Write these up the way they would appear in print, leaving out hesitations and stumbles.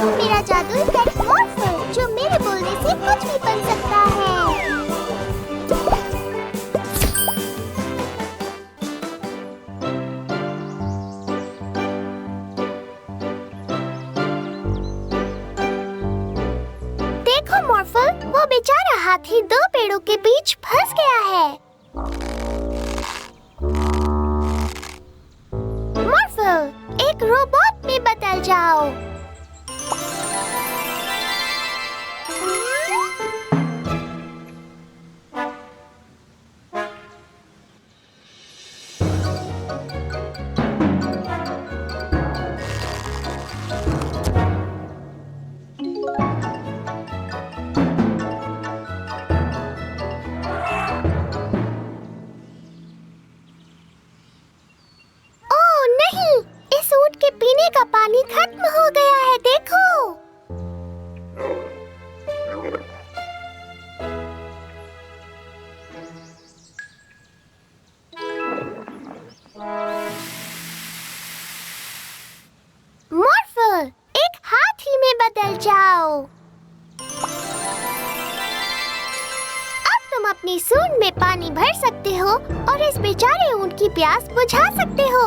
मेरा जादुई पेट मॉर्फल जो मेरे बोलने से कुछ भी बन सकता है। देखो मॉर्फल, वो बेचारा हाथी दो पेड़ों के बीच फंस गया है। मॉर्फल, एक रोबोट में बदल जाओ। पीने का पानी खत्म हो गया है, देखो। मॉर्फल, एक हाथी में बदल जाओ। अब तुम अपनी सूंड में पानी भर सकते हो और इस बेचारे ऊंट की प्यास बुझा सकते हो।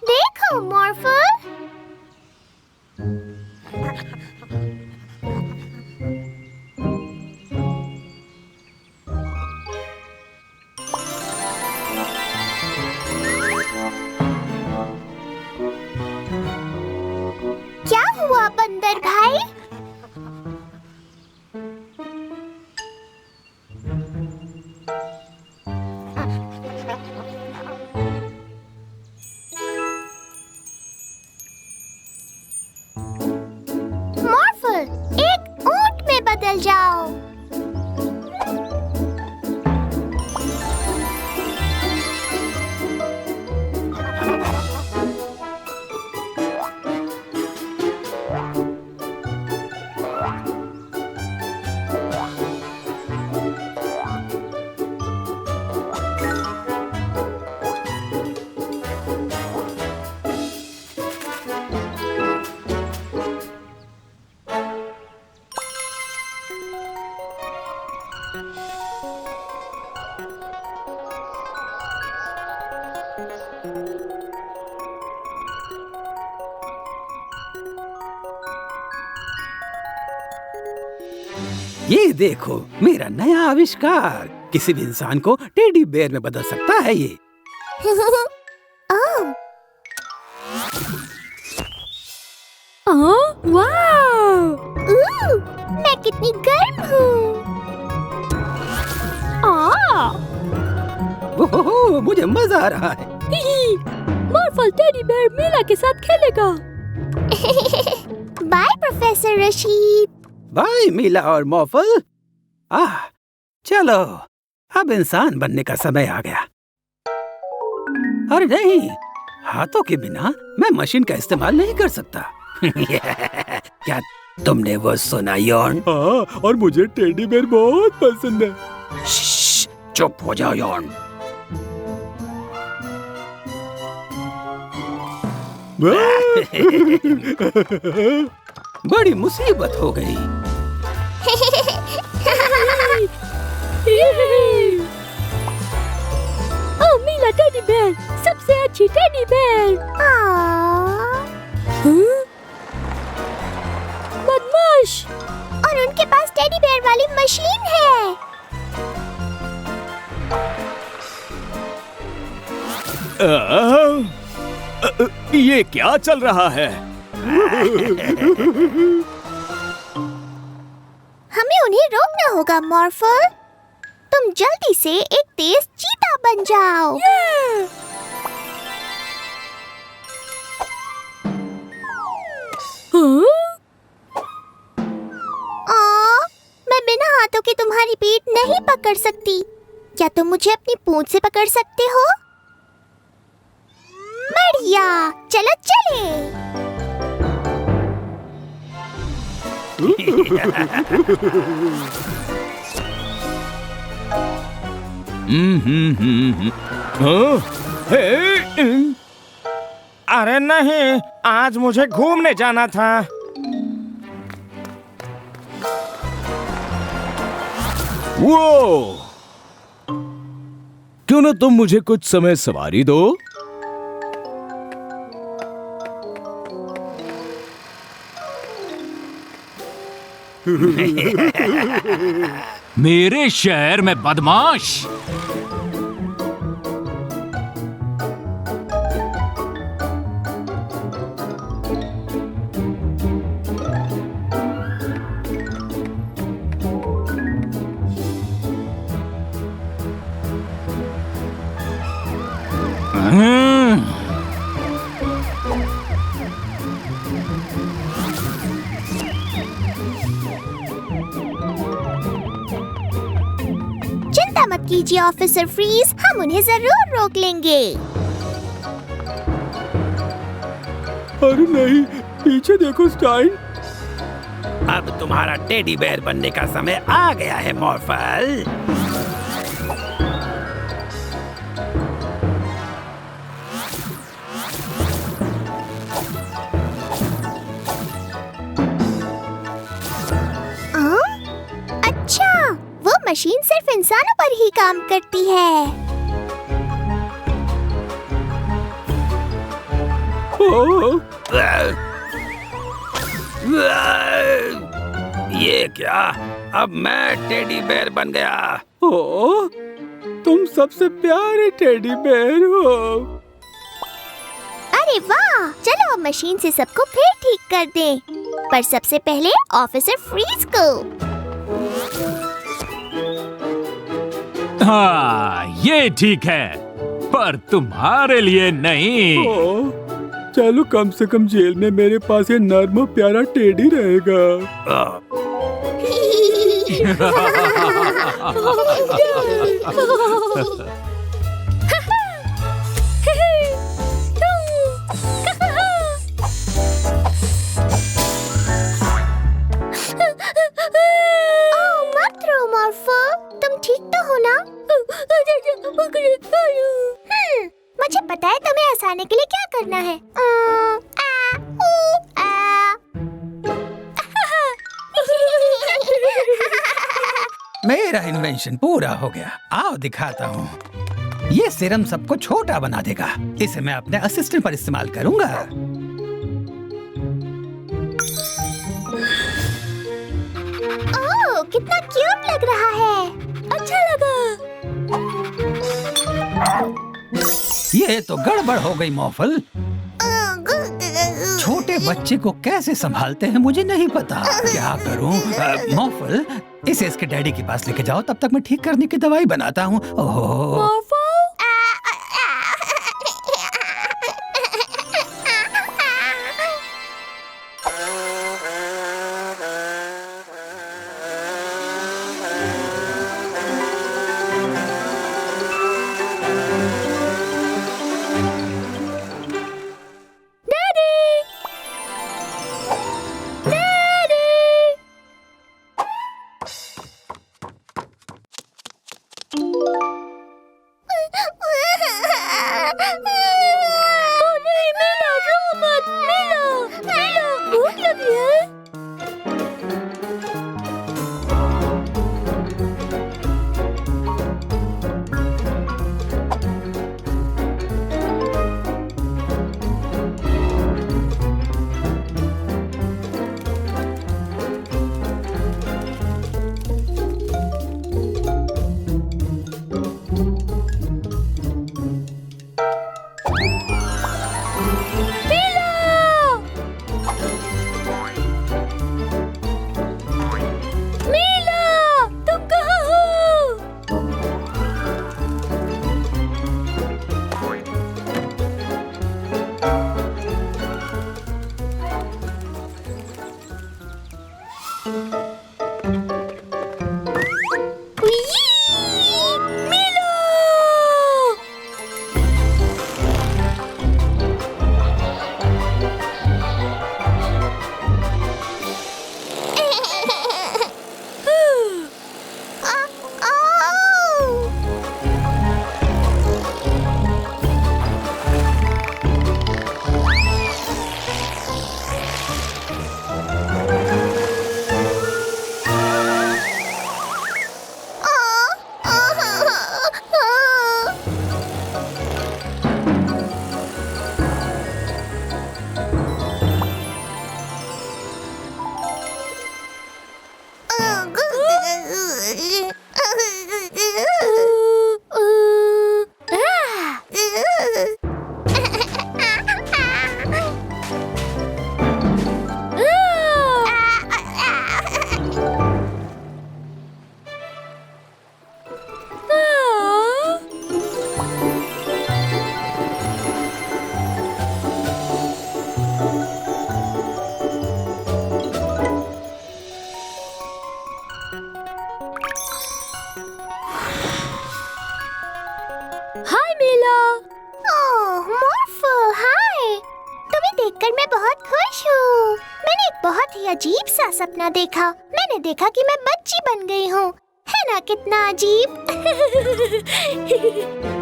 देखो मॉर्फल, क्या हुआ बंदर भाई? मॉर्फल, एक ऊंट में बदल जाओ। ये देखो मेरा नया आविष्कार। किसी भी इंसान को टेडी बेयर में बदल सकता है ये। वाह! मैं कितनी गर्म हूँ। ओहो, मुझे मजा आ रहा है। मॉर्फल टेडी बेयर मीला के साथ खेलेगा। By professor Rashid. बाय मीला और मॉर्फल। चलो अब इंसान बनने का समय आ गया। अरे नहीं, हाथों के बिना मैं मशीन का इस्तेमाल नहीं कर सकता। क्या तुमने वो सुना यॉर्न? हाँ, और मुझे टेडी बेयर बहुत पसंद है। चुप हो जाओ यॉर्न। बड़ी मुसीबत हो गई। ओह मीला टेडी बेयर, सबसे अच्छी टेडी बेयर। बदमाश! और उनके पास टेडी बेयर वाली मशीन है। ये क्या चल रहा है? हमें उन्हें रोकना होगा मॉर्फल। तुम जल्दी से एक तेज चीता बन जाओ। मैं बिना हाथों के तुम्हारी पीठ नहीं पकड़ सकती। क्या तुम मुझे अपनी पूंछ से पकड़ सकते हो? मैं बढ़िया, चलो चले। हाँ? अरे नहीं, आज मुझे घूमने जाना था। वो क्यों ना तुम मुझे कुछ समय सवारी दो। मेरे शहर में बदमाश। चिंता मत कीजिए ऑफिसर फ्रीज, हम उन्हें जरूर रोक लेंगे। अरे नहीं, पीछे देखो स्टाइन। अब तुम्हारा टेडी बेयर बनने का समय आ गया है मॉर्फल। अच्छा, वो मशीन सिर्फ इंसानों पर ही काम करती है। ये क्या? अब मैं टेडी बेयर बन गया। ओ, तुम सबसे प्यारे टेडी बेयर हो। अरे वाह, चलो अब मशीन से सबको फिर ठीक कर दें। पर सबसे पहले ऑफिसर फ्रीज को। हाँ, ये ठीक है, पर तुम्हारे लिए नहीं। ओ, चलो कम से कम जेल में मेरे पास ये नर्म प्यारा टेडी रहेगा। मत रो मॉर्फो, तुम ठीक तो हो ना? मुझे पता है तुम्हें हंसाने के लिए क्या करना है। मेरा इन्वेंशन पूरा हो गया। आओ दिखाता हूँ। ये सीरम सबको छोटा बना देगा। इसे मैं अपने असिस्टेंट पर इस्तेमाल करूंगा। ओह, कितना क्यूट लग रहा है। अच्छा लगा। ये तो गड़बड़ हो गई मॉफल। छोटे बच्चे को कैसे संभालते हैं मुझे नहीं पता। क्या करूं? मॉफल, इसे इसके डैडी के पास लेके जाओ, तब तक मैं ठीक करने की दवाई बनाता हूँ। ओह, हाय मीला। ओह मॉर्फो, हाय। तुम्हें देखकर मैं बहुत खुश हूँ। मैंने एक बहुत ही अजीब सा सपना देखा। मैंने देखा कि मैं बच्ची बन गई हूँ। है ना कितना अजीब?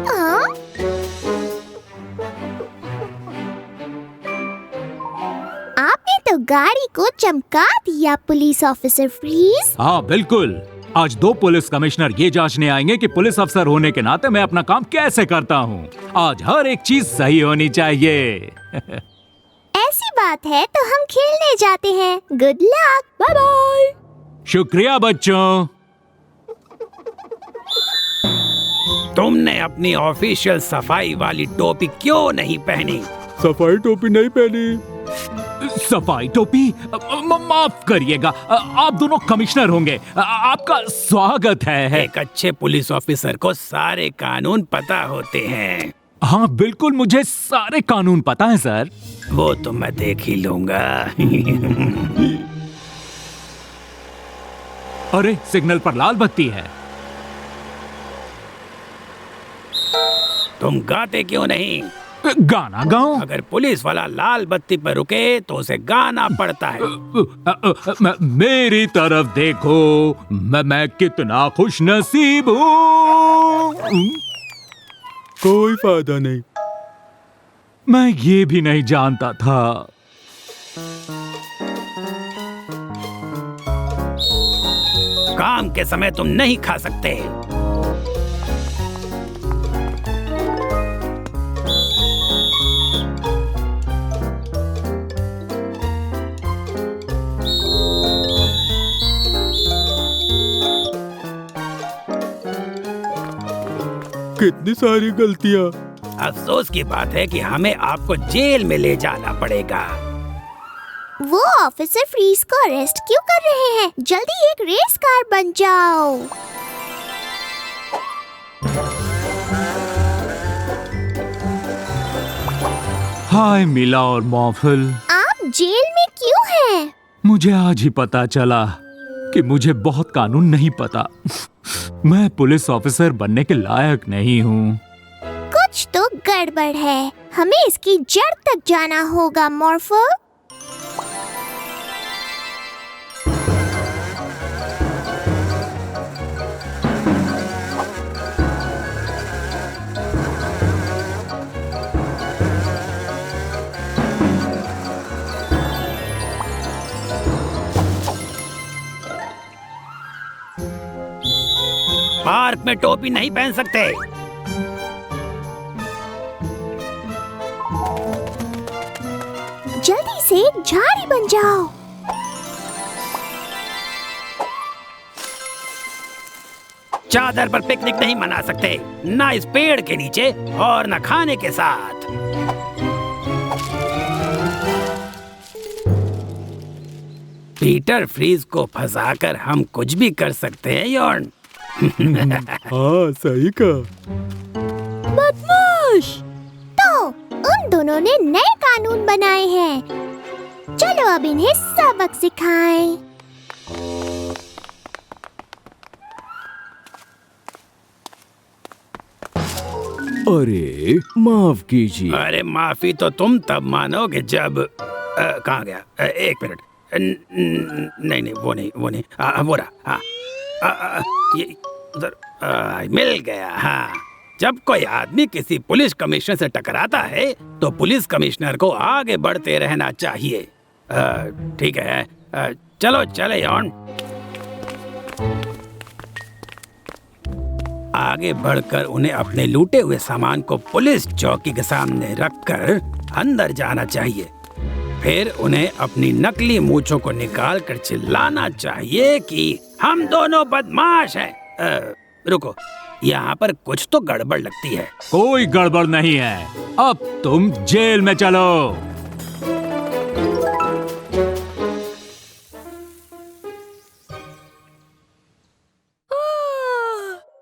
हाँ? आपने तो गाड़ी को चमका दिया पुलिस ऑफिसर फ्रीज। हाँ बिल्कुल। आज 2 पुलिस कमिश्नर ये जांचने आएंगे कि पुलिस अफसर होने के नाते मैं अपना काम कैसे करता हूँ। आज हर एक चीज सही होनी चाहिए। ऐसी बात है तो हम खेलने जाते हैं। Good luck, bye bye. शुक्रिया बच्चों। तुमने अपनी ऑफिशियल सफाई वाली टोपी क्यों नहीं पहनी? सफाई टोपी नहीं पहनी। सफाई टोपी? माफ करिएगा, आप दोनों कमिश्नर होंगे। आपका स्वागत है। एक अच्छे पुलिस ऑफिसर को सारे कानून पता होते हैं। हाँ बिल्कुल, मुझे सारे कानून पता है सर। वो तो मैं देख ही लूंगा। अरे सिग्नल पर लाल बत्ती है। तुम गाते क्यों नहीं? गाना गाऊं? अगर पुलिस वाला लाल बत्ती पर रुके तो उसे गाना पड़ता है। मेरी तरफ देखो, मैं कितना खुश नसीब हूँ। कोई फायदा नहीं। मैं ये भी नहीं जानता था। काम के समय तुम नहीं खा सकते। कितनी सारी गलतियाँ। अफसोस की बात है कि हमें आपको जेल में ले जाना पड़ेगा। वो ऑफिसर फ्रीज को अरेस्ट क्यों कर रहे हैं? जल्दी एक रेस कार बन जाओ। हाय मिला और मॉफल। आप जेल में क्यों हैं? मुझे आज ही पता चला कि मुझे बहुत कानून नहीं पता। मैं पुलिस ऑफिसर बनने के लायक नहीं हूँ। कुछ तो गड़बड़ है। हमें इसकी जड़ तक जाना होगा मॉर्फो। पार्क में टोपी नहीं पहन सकते। जल्दी से एक झाड़ी बन जाओ। चादर पर पिकनिक नहीं मना सकते, ना इस पेड़ के नीचे और न खाने के साथ। पीटर फ्रीज को फंसाकर हम कुछ भी कर सकते हैं यॉर्न। हाँ सही कहा। बदमाश। तो उन दोनों ने नए कानून बनाए हैं। चलो अब इन्हें सबक सिखाएं। अरे माफ कीजिए। अरे माफी तो तुम तब मानोगे जब कहाँ गया? एक मिनट। नहीं वो नहीं वो रहा। ये उधर मिल गया। हाँ, जब कोई आदमी किसी पुलिस कमिश्नर से टकराता है तो पुलिस कमिश्नर को आगे बढ़ते रहना चाहिए। ठीक है, चलो चले यॉन। आगे बढ़कर उन्हें अपने लूटे हुए सामान को पुलिस चौकी के सामने रखकर अंदर जाना चाहिए। फिर उन्हें अपनी नकली मूंछों को निकालकर चिल्लाना चाहिए कि हम दोनों बदमाश हैं। रुको, यहाँ पर कुछ तो गड़बड़ लगती है। कोई गड़बड़ नहीं है। अब तुम जेल में चलो।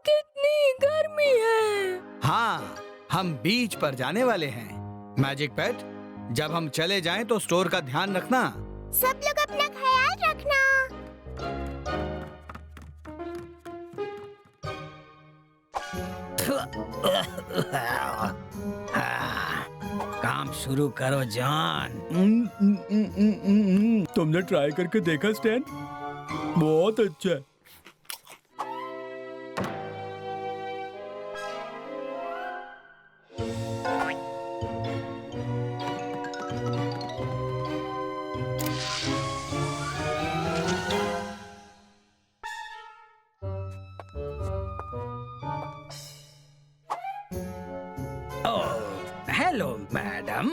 कितनी गर्मी है। हाँ, हम बीच पर जाने वाले हैं। मैजिक पेट, जब हम चले जाएं तो स्टोर का ध्यान रखना। सब लोग अपना ख्याल रखना। काम शुरू करो जॉन। तुमने ट्राई करके देखा स्टैन? बहुत अच्छा है। हेलो मैडम,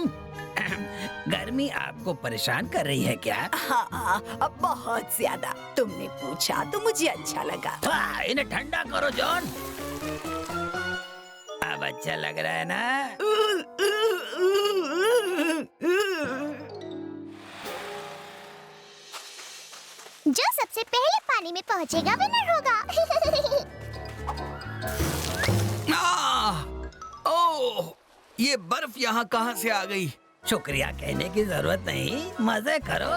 गर्मी आपको परेशान कर रही है क्या? हाँ, अब बहुत ज्यादा। तुमने पूछा तो मुझे अच्छा लगा। इन्हें ठंडा करो जॉन। अब अच्छा लग रहा है ना? जो सबसे पहले पानी में पहुंचेगा विनर होगा। ओह, ये बर्फ यहाँ कहाँ से आ गई? शुक्रिया कहने की जरूरत नहीं, मजे करो।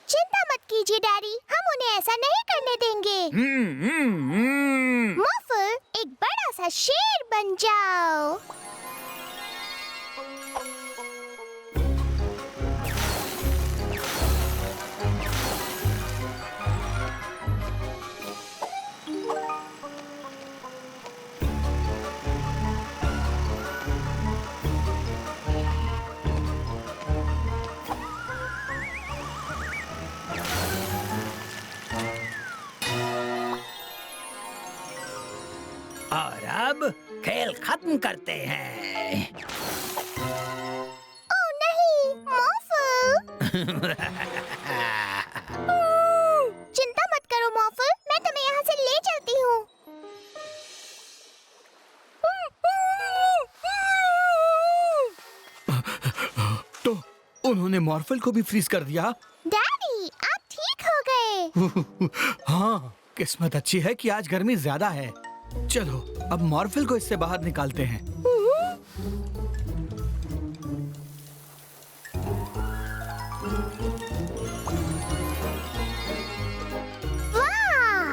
चिंता मत कीजिए डैडी, हम उन्हें ऐसा नहीं करने देंगे। मॉर्फल, एक बड़ा सा शेर बन जाओ। और अब खेल खत्म करते हैं। ओह नहीं, मॉर्फल। चिंता मत करो मॉर्फल, मैं तुम्हें यहाँ से ले चलती हूँ। तो उन्होंने मॉर्फल को भी फ्रीज कर दिया। डैडी, आप ठीक हो गए। हाँ, किस्मत अच्छी है कि आज गर्मी ज्यादा है। चलो अब मॉर्फल को इससे बाहर निकालते हैं। वाह!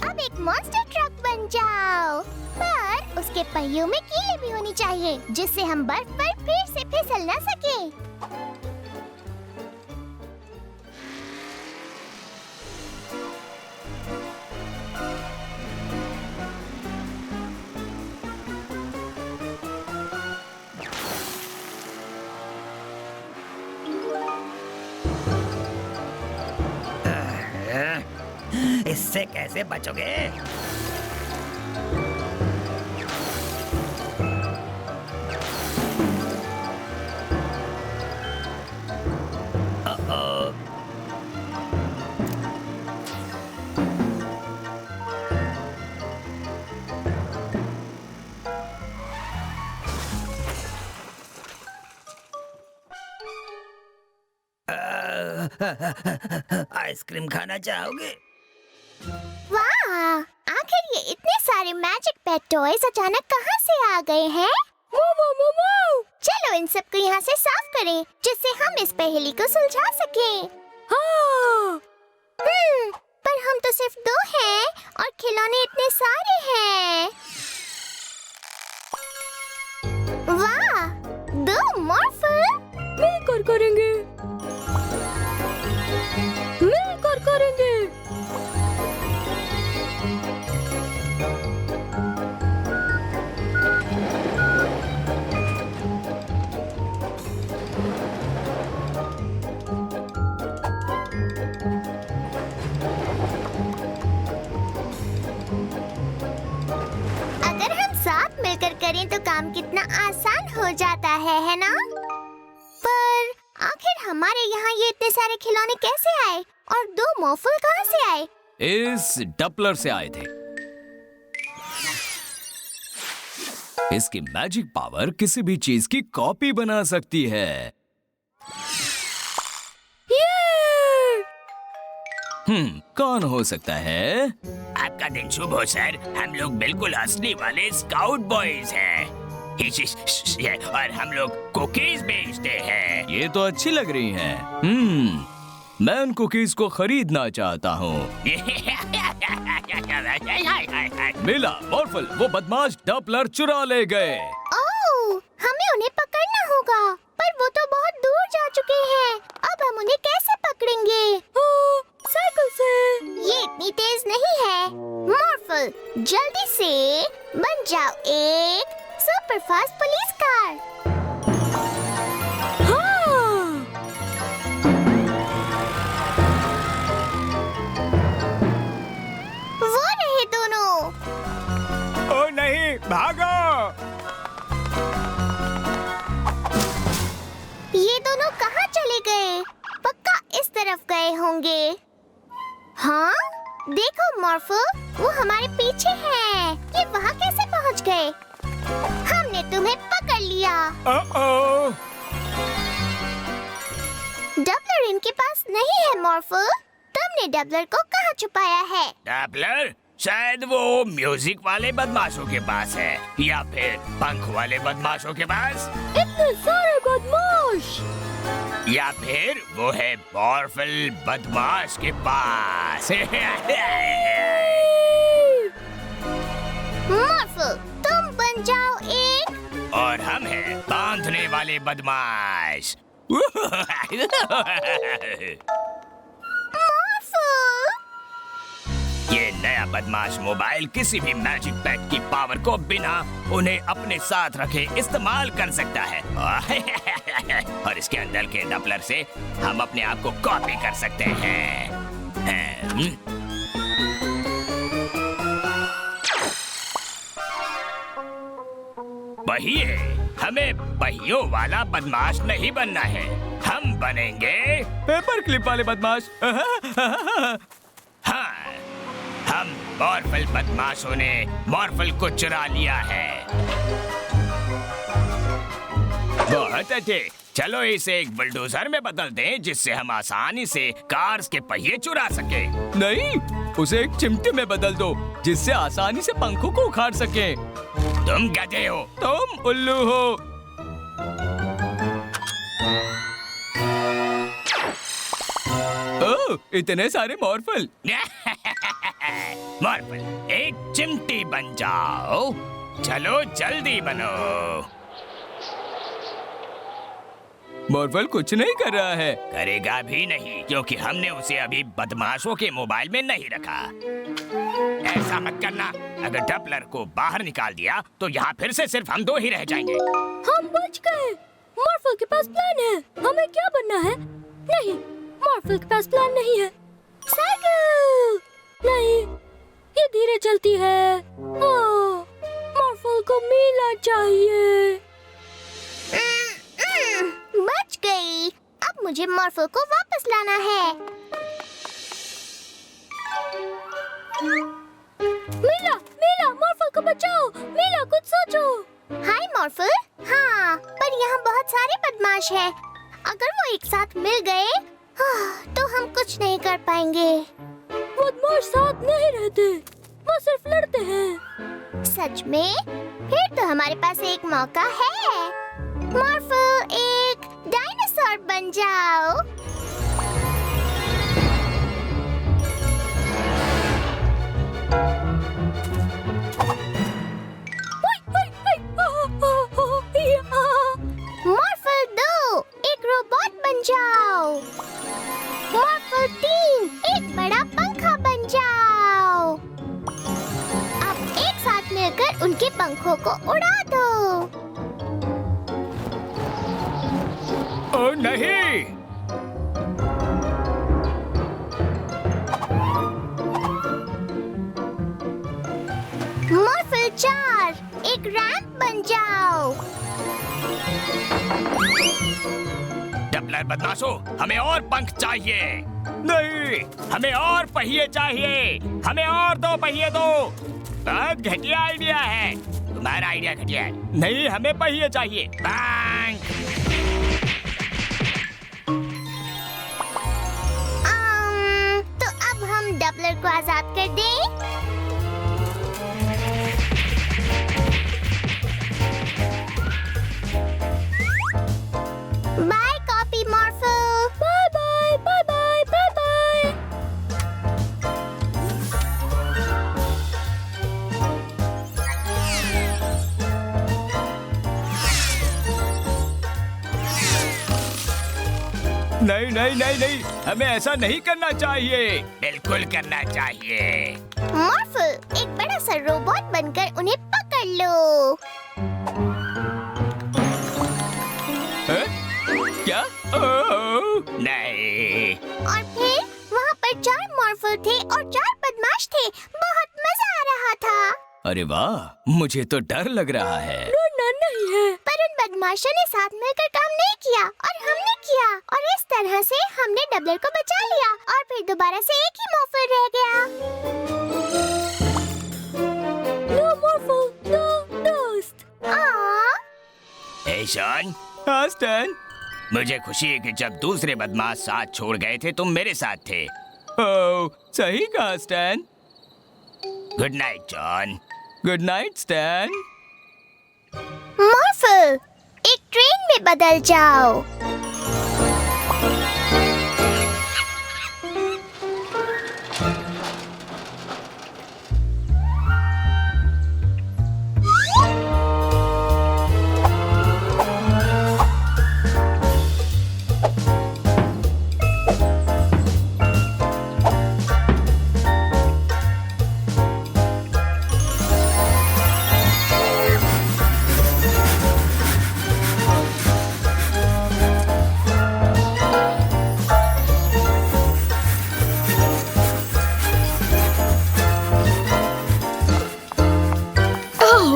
अब एक मॉन्स्टर ट्रक बन जाओ, पर उसके पहियों में कीलें भी होनी चाहिए, जिससे हम बर्फ पर फिर से फिसल न सके। इससे कैसे बचोगे? आइसक्रीम खाना चाहोगे? वाह! आखिर ये इतने सारे मैजिक पेट टॉयज अचानक कहाँ से आ गए हैं? चलो इन सबको यहाँ से साफ करें, जिससे हम इस पहेली को सुलझा सकें। हाँ। पर हम तो सिर्फ 2 हैं और खिलौने इतने सारे हैं। वाह! 2 मॉर्फल। मिलकर करेंगे, मिलकर करेंगे। अगर हम साथ मिलकर करें तो काम कितना आसान हो जाता है ना? पर आखिर हमारे यहाँ ये इतने सारे खिलौने कैसे आए और 2 मॉर्फल कहाँ से आए? इस डपलर से आए थे। इसकी मैजिक पावर किसी भी चीज की कॉपी बना सकती है। कौन हो सकता है? आपका दिन शुभ हो सर। हम लोग बिल्कुल असली वाले स्काउट बॉयज हैं। और हम लोग कुकीज बेचते हैं। ये तो अच्छी लग रही हैं। मैं उन कुकीज को खरीदना चाहता हूँ। मिला, मॉर्फल, वो बदमाश डपलर चुरा ले गए। ओह, हमें उन्हें पकड़ना होगा, पर वो तो बहुत दूर जा चुके हैं। अब हम उन्हें कैसे पकड़ेंगे? साइकिल से। ये इतनी तेज नहीं है। मॉर्फल, जल्दी से बन जाओ एक सुपर फास्ट पुलिस कार। वो रहे दोनों। ओ नहीं, भागो! ये दोनों कहाँ चले गए? पक्का इस तरफ गए होंगे। हाँ, देखो मॉर्फल, वो हमारे पीछे हैं। ये वहाँ कैसे पहुँच गए? हमने तुम्हें पकड़ लिया। ओ डबलर इनके पास नहीं है मॉर्फल। तुमने डबलर को कहाँ छुपाया है? डपलर शायद वो म्यूजिक वाले बदमाशों के पास है, या फिर पंख वाले बदमाशों के पास, इतने सारे बदमाश। या फिर वो है मॉर्फल बदमाश के पास। मॉर्फल, तुम बन जाओ एक। और हम हैं बांधने वाले बदमाश। मॉर्फल, ये नया बदमाश मोबाइल किसी भी मैजिक पैक की पावर को बिना उन्हें अपने साथ रखे इस्तेमाल कर सकता है। और इसके अंदर के डपलर से हम अपने आप को कॉपी कर सकते हैं। पहिए, हमें पहियों वाला बदमाश नहीं बनना है। हम बनेंगे पेपर क्लिप वाले बदमाश। हाँ, हम मॉर्फल बदमाशों ने मॉर्फल को चुरा लिया है। बहुत अच्छे, चलो इसे एक बुलडोजर में बदल दें, जिससे हम आसानी से कार्स के पहिए चुरा सके। नहीं, उसे एक चिमटे में बदल दो, जिससे आसानी से पंखों को उखाड़ सके। तुम गधे हो। तुम उल्लू हो। ओह, इतने सारे मॉर्फल। मॉर्फल, एक चिमटी बन जाओ। चलो जल्दी बनो। मॉर्फल कुछ नहीं कर रहा है। करेगा भी नहीं, क्योंकि हमने उसे अभी बदमाशों के मोबाइल में नहीं रखा। ऐसा मत करना। अगर डपलर को बाहर निकाल दिया तो यहाँ फिर से सिर्फ हम दो ही रह जाएंगे। हम बच गए। मॉर्फल के पास प्लान है। हमें क्या बनना है? नहीं, मॉर्फल के पास प्लान नहीं है। साइकिल! नहीं, ये धीरे चलती है। मॉर्फल को मीला चाहिए। बच गई। अब मुझे मॉर्फल को वापस लाना है। मीला, मीला, मॉर्फल को बचाओ। मीला, कुछ सोचो। हाय मॉर्फल। हाँ, पर यहाँ बहुत सारे बदमाश हैं। अगर वो एक साथ मिल गए तो हम कुछ नहीं कर पाएंगे। बदमाश साथ नहीं रहते, वो सिर्फ लड़ते हैं। सच में? फिर तो हमारे पास एक मौका है। मॉर्फल, एक डायनासोर बन जाओ। मॉर्फल 2, एक रोबोट बन जाओ। मॉर्फल 3, एक बड़ा पंखा बन जाओ। अब एक साथ मिलकर उनके पंखों को उड़ा दो। ओ नहीं! मॉर्फल 4, एक रैंप बन जाओ। डपलर बदमाशों, हमें और पंख चाहिए। नहीं, हमें और पहिए चाहिए। हमें और 2 पहिए दो। बहुत घटिया आइडिया है। तुम्हारा आइडिया घटिया है। नहीं, हमें पहिए चाहिए। पंख। तो अब हम डबलर को आजाद कर दें। Bye copy Morphle. Bye bye bye bye bye bye. नहीं नहीं नहीं नहीं, हमें ऐसा नहीं करना चाहिए। बिल्कुल करना चाहिए। मॉर्फल, एक बड़ा सा रोबोट बनकर उन्हें पकड़ लो। हैं? क्या? ओह, नहीं। और फिर वहाँ पर 4 मॉर्फल थे और 4 बदमाश थे। बहुत मजा आ रहा था। अरे वाह, मुझे तो डर लग रहा है। डरना नहीं है। पर उन बदमाशों ने साथ मिलकर काम नहीं किया और हमने किया, और इस तरह से हमने डबलर को बचा लिया और फिर दोबारा से एक ही मॉर्फल रह गया। नो मॉर्फल, नो दोस्त। हे शॉन। हाँ स्टैन। मुझे खुशी है कि जब दूसरे बदमाश साथ छोड़ गए थे तुम मेरे साथ थे। ओह, सही कहा Stan. Good night John. Good night Stan. Morphle, एक ट्रेन में बदल जाओ।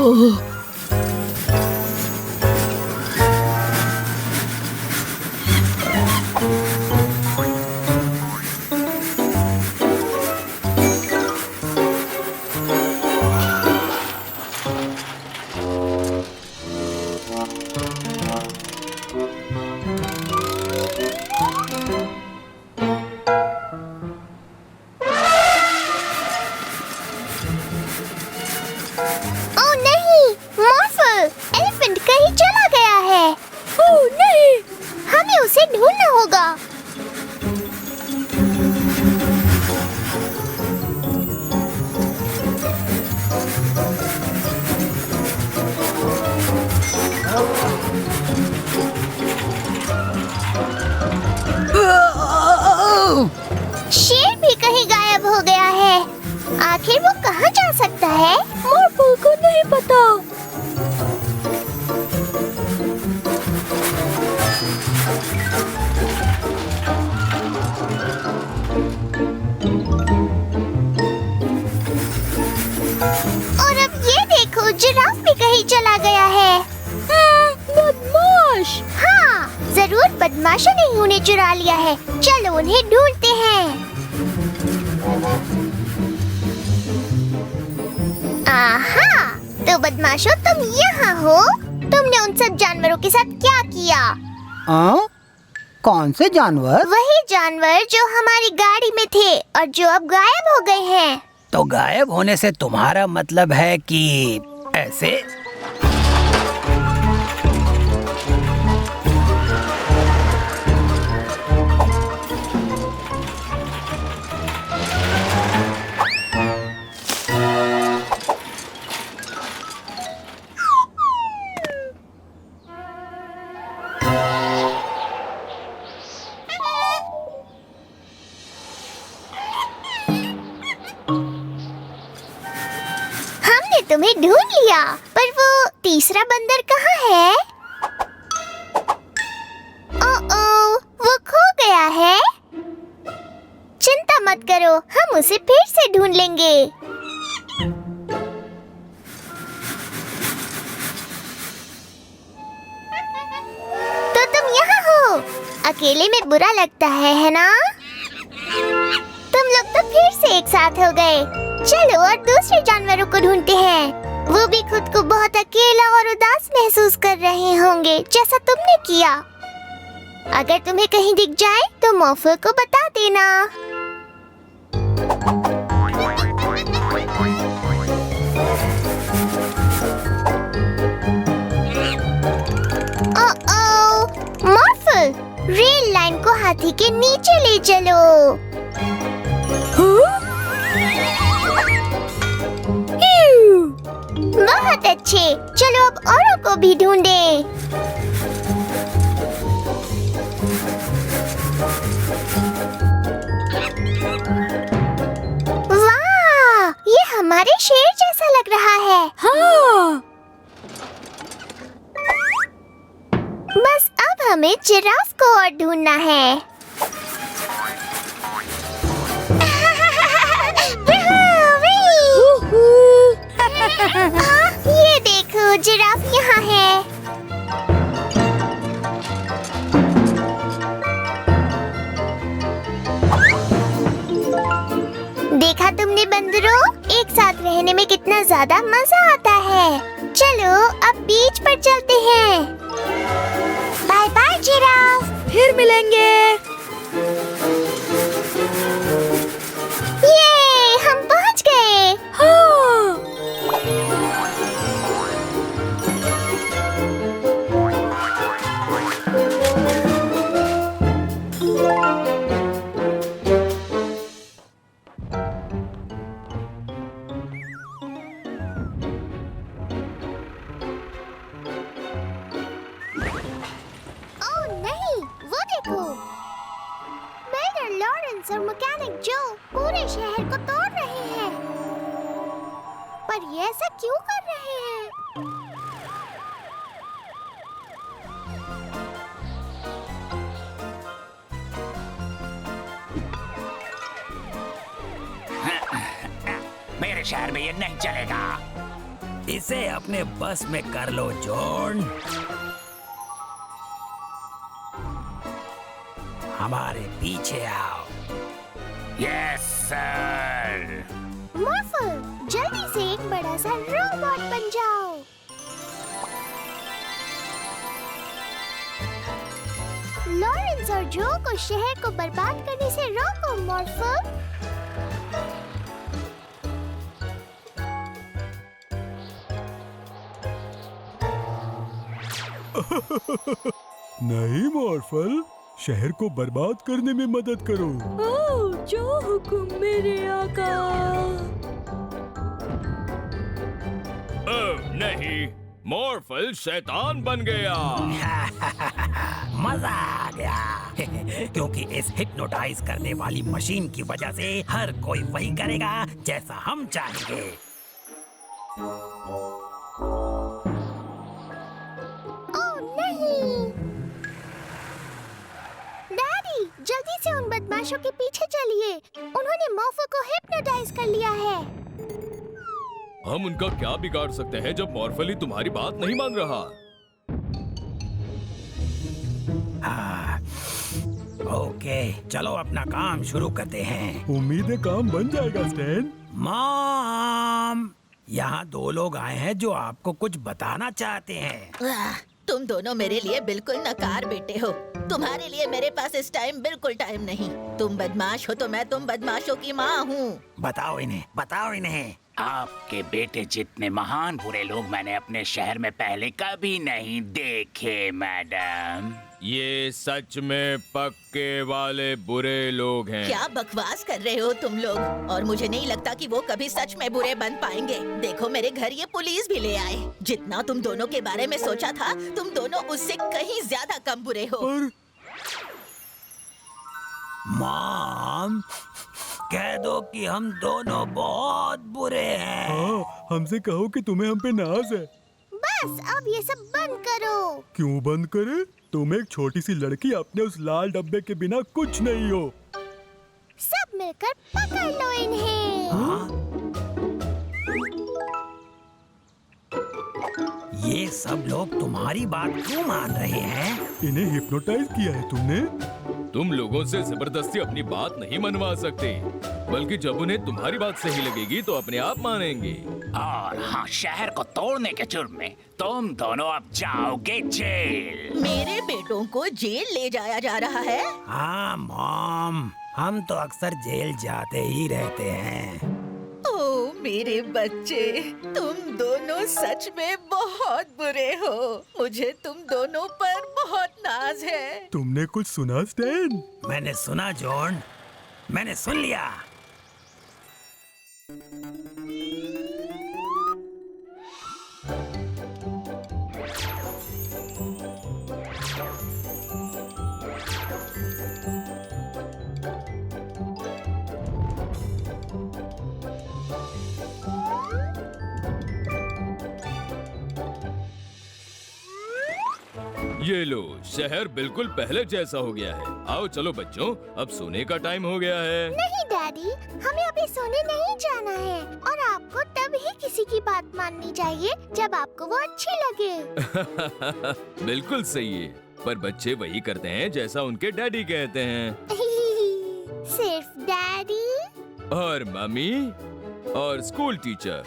ओह नहीं, मॉर्फल, एलिफेंट कहीं चला गया है। ओह नहीं। हमें उसे ढूंढना होगा। शेर भी कहीं गायब हो गया है। आखिर वो कहाँ जा सकता है? मॉर्फल को नहीं पता। और अब ये देखो, जिराफ भी कहीं चला गया है। बदमाश। हाँ, जरूर बदमाशों ने ही उन्हें चुरा लिया है। चलो उन्हें ढूंढते हैं। आहा, तो बदमाशों तुम यहाँ हो। तुमने उन सब जानवरों के साथ क्या किया? कौन से जानवर? वही जानवर जो हमारी गाड़ी में थे और जो अब गायब हो गए हैं। तो गायब होने से तुम्हारा मतलब है कि ऐसे? हमने तुम्हें ढूंढ लिया, पर वो तीसरा बंदर कहाँ है? ओह, वो खो गया है। चिंता मत करो, हम उसे फिर से ढूंढ लेंगे। तो तुम यहाँ हो। अकेले में बुरा लगता है ना? तुम लोग तो फिर से एक साथ हो गए। चलो और दूसरे जानवरों को ढूंढते हैं। वो भी खुद को बहुत अकेला और उदास महसूस कर रहे होंगे, जैसा तुमने किया। अगर तुम्हें कहीं दिख जाए तो मॉर्फल को बता देना। ओह, मॉर्फल, रेल लाइन को हाथी के नीचे ले चलो। बहुत अच्छे, चलो अब औरों को भी ढूंढें। वाह, ये हमारे शेर जैसा लग रहा है। हाँ। बस अब हमें जिराफ को और ढूंढना है। ये देखो, जिराफ यहाँ है। देखा तुमने बंदरों, एक साथ रहने में कितना ज्यादा मजा आता है। चलो अब बीच पर चलते हैं। बाय बाय जिराफ, फिर मिलेंगे। ये हम पहुंच गए। हाँ। ओह नहीं, वो देखो, बिल्डर लॉरेंस और मैकेनिक जो पूरे शहर को तोड़ रहे हैं। पर ये ऐसा क्यों कर रहे हैं? मेरे शहर में ये नहीं चलेगा। इसे अपने बस में कर लो जॉन। हमारे पीछे आओ। Yes sir. मॉर्फल, जल्दी से एक बड़ा सा रोबोट बन जाओ। लॉरेंस और जो को शहर को बर्बाद करने से रोको मॉर्फल। नहीं मॉर्फल, शहर को बर्बाद करने में मदद करो। ओह, जो हुक्म मेरे आका। नहीं, मॉर्फल शैतान बन गया। मजा आ गया। क्योंकि इस हिप्नोटाइज करने वाली मशीन की वजह से हर कोई वही करेगा जैसा हम चाहेंगे। ओह नहीं, डैडी जल्दी से उन बदमाशों के पीछे चलिए। उन्होंने मॉर्फल को हिप्नोटाइज कर लिया है। हम उनका क्या बिगाड़ सकते हैं जब मॉर्फल ही तुम्हारी बात नहीं मान रहा। हाँ, ओके, चलो अपना काम शुरू करते हैं। उम्मीद है काम बन जाएगा स्टैन। मॉम, यहाँ दो लोग आए हैं जो आपको कुछ बताना चाहते हैं। तुम दोनों मेरे लिए बिल्कुल नकार बेटे हो। तुम्हारे लिए मेरे पास इस टाइम बिल्कुल टाइम नहीं। तुम बदमाश हो तो मैं तुम बदमाशों की माँ हूँ। बताओ इन्हें, बताओ इन्हें। आपके बेटे जितने महान बुरे लोग मैंने अपने शहर में पहले कभी नहीं देखे मैडम। ये सच में पक्के वाले बुरे लोग हैं। क्या बकवास कर रहे हो तुम लोग? और मुझे नहीं लगता कि वो कभी सच में बुरे बन पाएंगे। देखो मेरे घर ये पुलिस भी ले आए। जितना तुम दोनों के बारे में सोचा था, तुम दोनों उससे कहीं ज्यादा कम बुरे हो। मॉम, कह दो कि हम दोनों बहुत बुरे हैं। हाँ, हमसे कहो कि तुम्हें हम पे नाज है। बस अब ये सब बंद करो। क्यों बंद करे? तुम एक छोटी सी लड़की अपने उस लाल डब्बे के बिना कुछ नहीं हो। सब मिलकर पकड़ लो इन्हें। हाँ? ये सब लोग तुम्हारी बात क्यों मान रहे हैं? इन्हें हिप्नोटाइज किया है तुमने। तुम लोगों से जबरदस्ती अपनी बात नहीं मनवा सकते, बल्कि जब उन्हें तुम्हारी बात सही लगेगी तो अपने आप मानेंगे। और हाँ, शहर को तोड़ने के जुर्म में तुम दोनों अब जाओगे जेल। मेरे बेटों को जेल ले जाया जा रहा है? हाँ मॉम, हम तो अक्सर जेल जाते ही रहते हैं। ओह मेरे बच्चे, तुम दोनों सच में बहुत बुरे हो। मुझे तुम दोनों पर बहुत नाज है। तुमने कुछ सुना स्टैन? मैंने सुना जॉन, मैंने सुन लिया। ये लो, शहर बिल्कुल पहले जैसा हो गया है। आओ चलो बच्चों, अब सोने का टाइम हो गया है। नहीं डैडी, हमें अभी सोने नहीं जाना है और आपको तब ही किसी की बात माननी चाहिए जब आपको वो अच्छी लगे। बिल्कुल सही है, पर बच्चे वही करते हैं जैसा उनके डैडी कहते हैं। सिर्फ डैडी? और मम्मी और स्कूल टीचर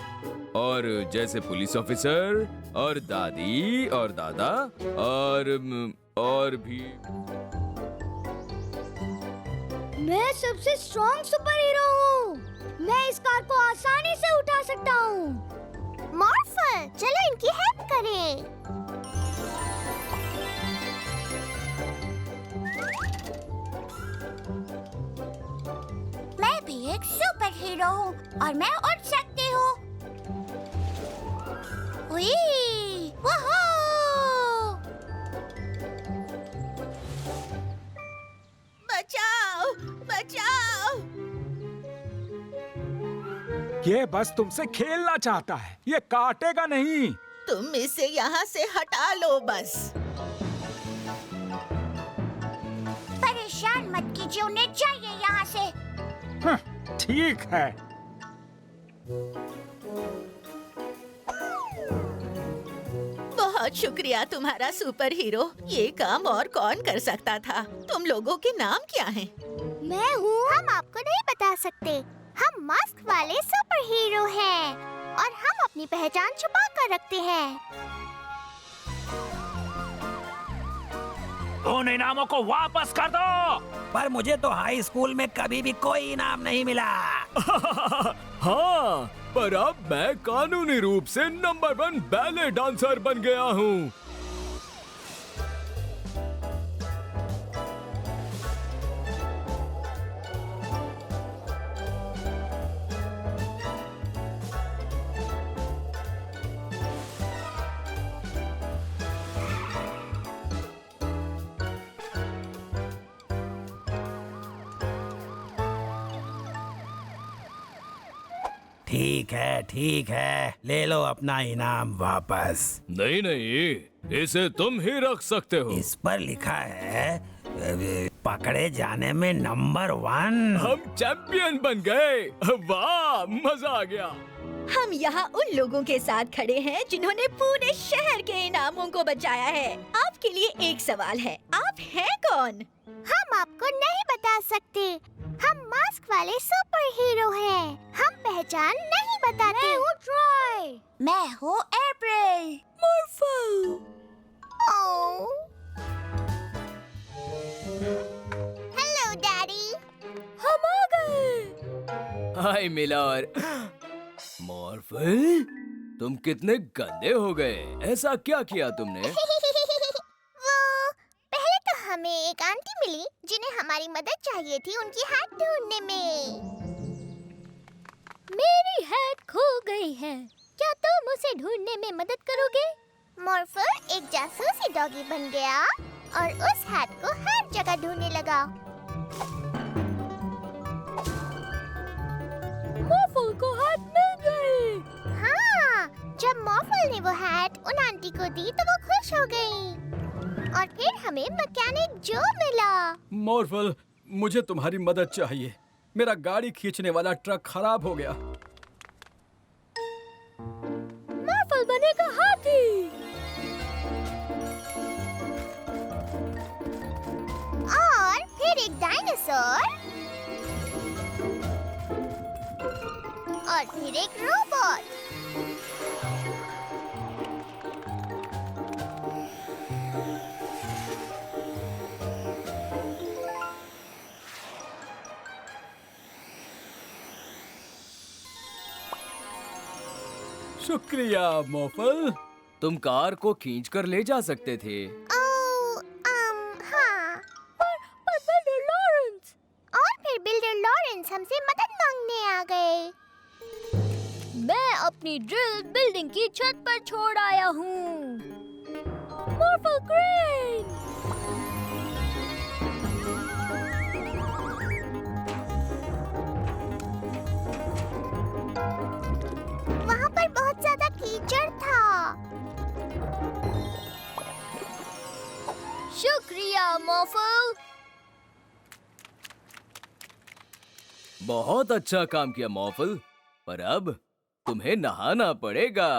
और जैसे पुलिस ऑफिसर और दादी और दादा और भी। मैं सबसे स्ट्रॉन्ग सुपर हीरो हूँ। मैं इस कार को आसानी से उठा सकता हूँ। मॉर्फल, चलो इनकी हेल्प करें। मैं भी एक सुपर हीरो हूँ और मैं उड़ सकती हूँ। बचाओ, बचाओ। ये बस तुमसे खेलना चाहता है, ये काटेगा नहीं। तुम इसे यहाँ से हटा लो बस। परेशान मत कीजिए, उन्हें चाहिए यहाँ से। ठीक है। बहुत शुक्रिया तुम्हारा सुपर हीरो। ये काम और कौन कर सकता था? तुम लोगों के नाम क्या हैं? मैं हूँ। हम आपको नहीं बता सकते। हम मास्क वाले सुपर हीरो हैं और हम अपनी पहचान छुपा कर रखते हैं। उन इनामों को वापस कर दो। पर मुझे तो हाई स्कूल में कभी भी कोई इनाम नहीं मिला। हाँ, पर अब मैं कानूनी रूप से नंबर 1 बैले डांसर बन गया हूँ। ठीक है, ले लो अपना इनाम वापस। नहीं नहीं, इसे तुम ही रख सकते हो। इस पर लिखा है पकड़े जाने में नंबर 1। हम चैंपियन बन गए। वाह, मजा आ गया। हम यहाँ उन लोगों के साथ खड़े हैं जिन्होंने पूरे शहर के इनामों को बचाया है। आपके लिए एक सवाल है, आप हैं कौन? हम आपको नहीं बता सकते। हम मास्क वाले सुपर हीरो हैं। हम पहचान नहीं बताते। मैं हूँ ट्राई। मैं हूँ अप्रैल। मॉर्फल। Hello daddy. हम आ गए। हाय मिलर। मॉर्फल, तुम कितने गंदे हो गए। ऐसा क्या किया तुमने? वो पहले तो हमें एक आंटी मिली जिन्हें हमारी मदद चाहिए थी उनकी हैट ढूंढने में। मेरी हैट खो गई है, क्या तुम उसे ढूंढने में मदद करोगे? मॉर्फल एक जासूसी डॉगी बन गया और उस हैट को हर जगह ढूंढने लगा। मॉर्फल को हैट मिल गई। हाँ, जब मॉर्फल ने वो हैट उन आंटी को दी तो वो खुश हो गई। और फिर हमें मैकेनिक जो मिला। मॉर्फल, मुझे तुम्हारी मदद चाहिए। मेरा गाड़ी खींचने वाला ट्रक खराब हो गया। मॉर्फल बनेगा हाथी। और फिर एक डायनासोर और फिर एक रोबोट। शुक्रिया मॉर्फल, तुम कार को खींच कर ले जा सकते थे। अपनी ड्रिल बिल्डिंग की छत पर छोड़ आया हूँ। मॉर्फल क्रेन। वहाँ पर बहुत ज्यादा कीचड़ था। शुक्रिया मॉर्फल। बहुत अच्छा काम किया मॉर्फल, पर अब तुम्हें नहाना पड़ेगा।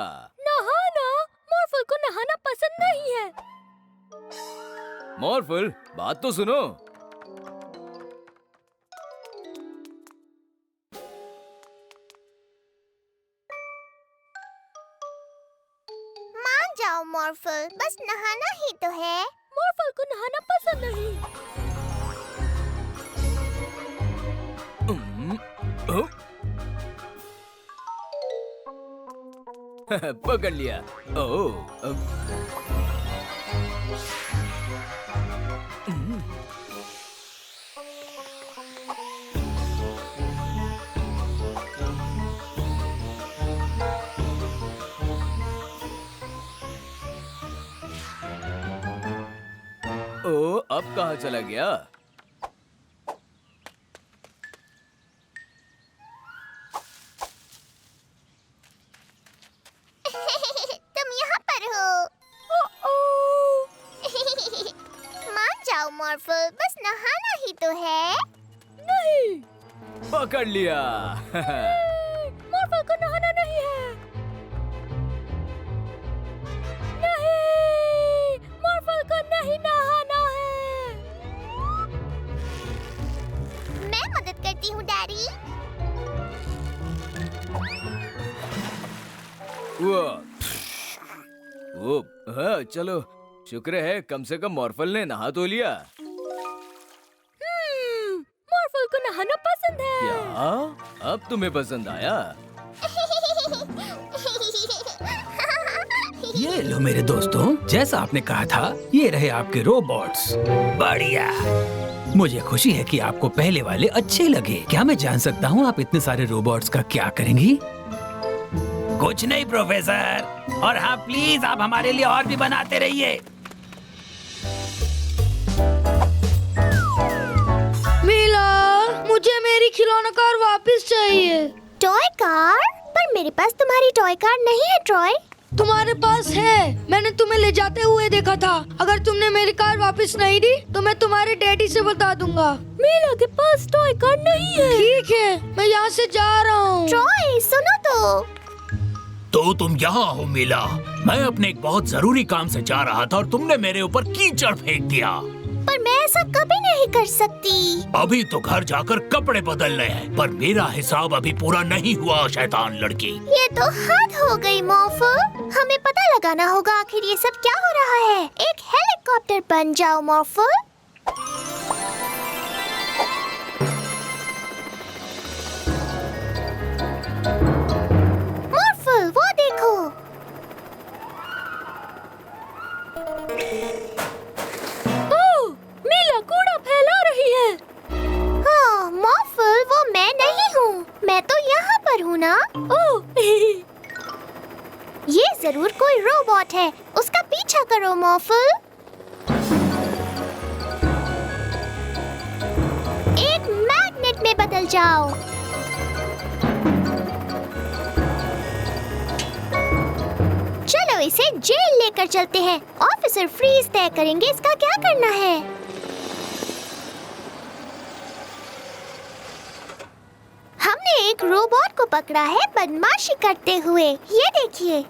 नहाना? मॉर्फल को नहाना पसंद नहीं है। मॉर्फल, बात तो सुनो। मान जाओ मॉर्फल, बस नहाना ही तो है। मॉर्फल को नहाना पसंद नहीं। पकड़ लिया। ओह, अब कहाँ चला गया? तुम यहाँ पर हो। मान जाओ मॉर्फल, बस नहाना ही तो है। नहीं। पकड़ लिया। मॉर्फल को नहाना नहीं है। नहीं, मॉर्फल को नहीं नहाना है। मैं मदद करती हूँ डैडी। वो हाँ, चलो, शुक्र है कम से कम मॉर्फल ने नहा तो लिया। मॉर्फल को नहाना पसंद है। क्या? अब तुम्हें पसंद आया? ये लो मेरे दोस्तों, जैसा आपने कहा था, ये रहे आपके रोबोट्स। बढ़िया। मुझे खुशी है कि आपको पहले वाले अच्छे लगे। क्या मैं जान सकता हूँ आप इतने सारे रोबोट्स का क्या करेंगी? कुछ नहीं प्रोफेसर। और हाँ, प्लीज आप हमारे लिए और भी बनाते रहिए। मीला, मुझे मेरी खिलौना कार वापस चाहिए। Toy car? पर मेरे पास तुम्हारी टॉय कार नहीं है ट्रॉय। तुम्हारे पास है, मैंने तुम्हें ले जाते हुए देखा था। अगर तुमने मेरी कार वापस नहीं दी तो मैं तुम्हारे डैडी से बता दूंगा। मीला के पास टॉय कार नहीं है। ठीक है, मैं यहाँ से जा रहा हूँ। ट्रॉय सुनो तो तुम यहाँ हो मीला। मैं अपने एक बहुत जरूरी काम से जा रहा था और तुमने मेरे ऊपर कीचड़ फेंक दिया। पर मैं ऐसा कभी नहीं कर सकती। अभी तो घर जाकर कपड़े बदलने हैं, पर मेरा हिसाब अभी पूरा नहीं हुआ शैतान लड़की। ये तो हद हो गई मॉर्फल। हमें पता लगाना होगा आखिर ये सब क्या हो रहा है। एक हेलीकॉप्टर बन जाओ मॉर्फल। मॉर्फल, वो देखो। मीला कूड़ा फैला रही है। हाँ मॉर्फल, वो मैं नहीं हूँ। मैं तो यहाँ पर हूँ ना। ओह। ये जरूर कोई रोबोट है। उसका पीछा करो मॉर्फल। एक मैग्नेट में बदल जाओ। चलो इसे जेल लेकर चलते हैं। ऑफिसर फ्रीज तय करेंगे इसका क्या करना है। हमने एक रोबोट को पकड़ा है बदमाशी करते हुए। ये देखिए।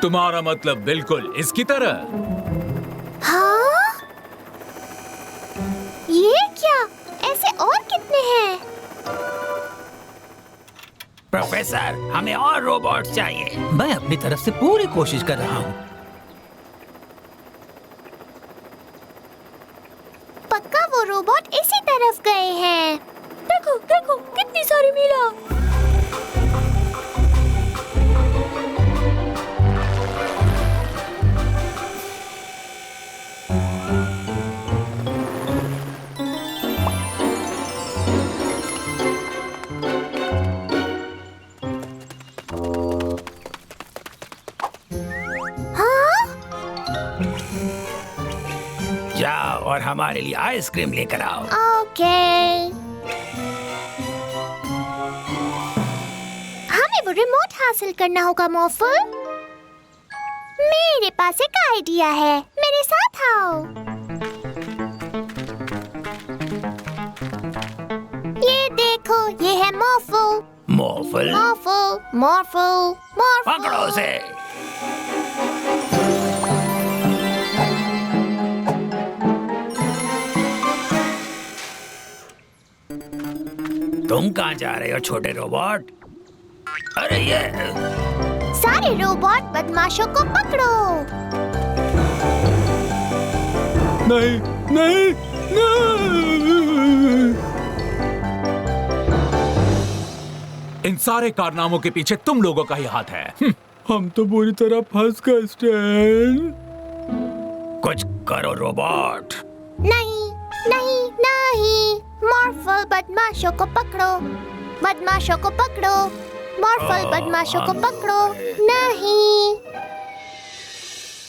तुम्हारा मतलब बिल्कुल इसकी तरह? हाँ? ये क्या? ऐसे और कितने हैं? प्रोफेसर, हमें और रोबोट चाहिए। मैं अपनी तरफ से पूरी कोशिश कर रहा हूँ। पक्का वो रोबोट इसी तरफ गए हैं। देखो देखो, कितनी सारी मीला। जाओ और हमारे लिए आइसक्रीम लेकर आओ। ओके। हमें वो रिमोट हासिल करना होगा मॉर्फल। मेरे पास एक आइडिया है, मेरे साथ आओ। ये देखो, ये है मॉर्फल। मॉर्फल? मॉर्फल, मॉर्फल, मॉर्फल। पकड़ो उसे। तुम कहाँ जा रहे हो छोटे रोबोट? अरे ये सारे रोबोट बदमाशों को पकड़ो। नहीं नहीं नहीं। इन सारे कारनामों के पीछे तुम लोगों का ही हाथ है। हम तो बुरी तरह फंस गए स्टैन। कुछ करो रोबोट। नहीं नहीं नहीं, मॉर्फल बदमाशों को पकड़ो, बदमाशों को पकड़ो, मॉर्फल बदमाशों को पकड़ो। नहीं।